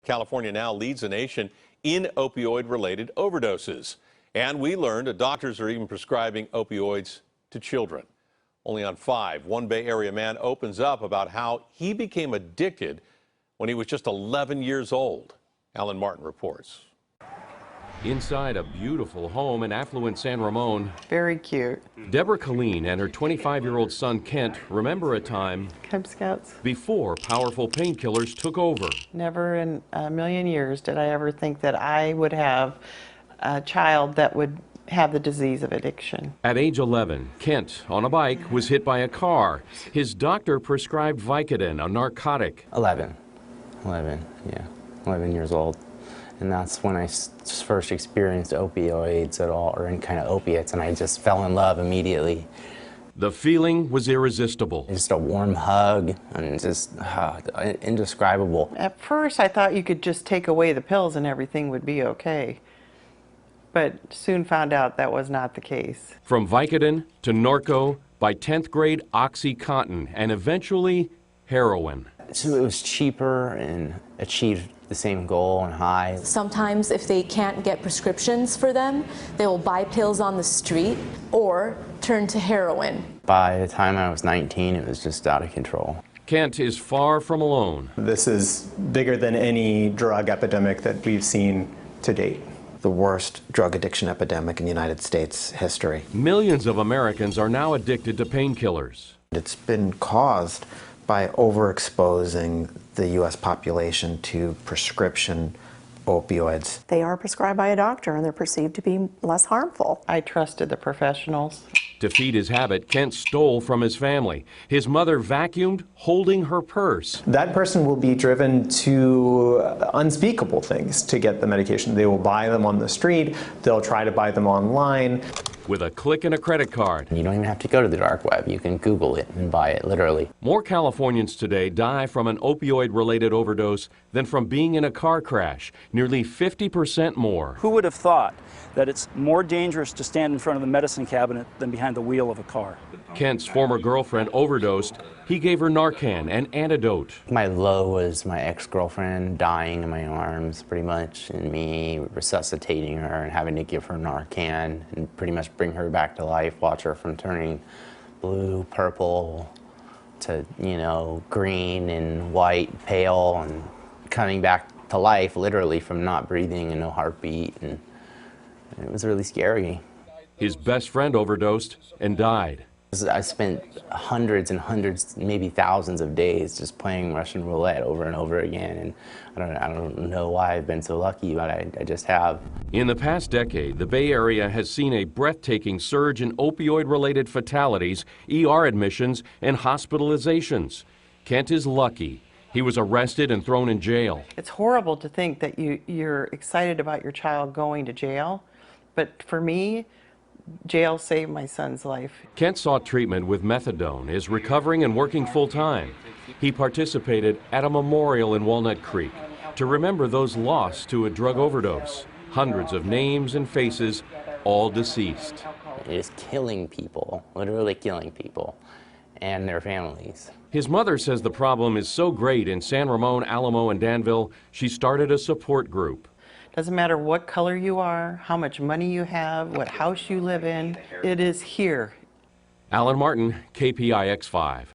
California now leads the nation in opioid-related overdoses. And we learned that doctors are even prescribing opioids to children. Only on 5, one Bay Area man opens up about how he became addicted when he was just 11 years old. Alan Martin reports. Inside a beautiful home in affluent San Ramon, very cute, Deborah Colleen and her 25-year-old son Kent remember a time Cub Scouts before powerful painkillers took over. Never in a million years did I ever think that I would have a child that would have the disease of addiction. At age 11, Kent, on a bike, was hit by a car. His doctor prescribed Vicodin, a narcotic. 11 years old. And that's when I first experienced opioids at all, or any kind of opiates, and I just fell in love immediately. The feeling was irresistible. Just a warm hug, and just indescribable. At first, I thought you could just take away the pills and everything would be okay. But soon found out that was not the case. From Vicodin to Norco, by 10th grade, OxyContin, and eventually heroin. So it was cheaper and achieved the same goal and high. Sometimes if they can't get prescriptions for them, they will buy pills on the street or turn to heroin. By the time I was 19, it was just out of control. Kent is far from alone. This is bigger than any drug epidemic that we've seen to date. The worst drug addiction epidemic in the United States history. Millions of Americans are now addicted to painkillers. It's been caused by overexposing the U.S. population to prescription opioids. They are prescribed by a doctor and they're perceived to be less harmful. I trusted the professionals. To feed his habit, Kent stole from his family. His mother vacuumed, holding her purse. That person will be driven to unspeakable things to get the medication. They will buy them on the street, they'll try to buy them online. With a click and a credit card. You don't even have to go to the dark web. You can Google it and buy it, literally. More Californians today die from an opioid-related overdose than from being in a car crash, nearly 50% more. Who would have thought that it's more dangerous to stand in front of the medicine cabinet than behind the wheel of a car? Kent's former girlfriend overdosed. He gave her Narcan, an antidote. My low was my ex-girlfriend dying in my arms, pretty much, and me resuscitating her and having to give her Narcan and pretty much bring her back to life, watch her from turning blue, purple, to, you know, green and white, pale, and coming back to life, literally, from not breathing and no heartbeat, and it was really scary. His best friend overdosed and died. I spent hundreds and hundreds, maybe thousands of days just playing Russian roulette over and over again, and I don't know why I've been so lucky, but I just have. In the past decade, the Bay Area has seen a breathtaking surge in opioid-related fatalities, ER admissions, and hospitalizations. Kent is lucky. He was arrested and thrown in jail. It's horrible to think that you're excited about your child going to jail, but for me, jail saved my son's life. Kent sought treatment with methadone, is recovering and working full-time. He participated at a memorial in Walnut Creek to remember those lost to a drug overdose. Hundreds of names and faces, all deceased. It is killing people, literally killing people, and their families. His mother says the problem is so great in San Ramon, Alamo, and Danville, she started a support group. Doesn't matter what color you are, how much money you have, what house you live in, it is here. Alan Martin, KPIX 5.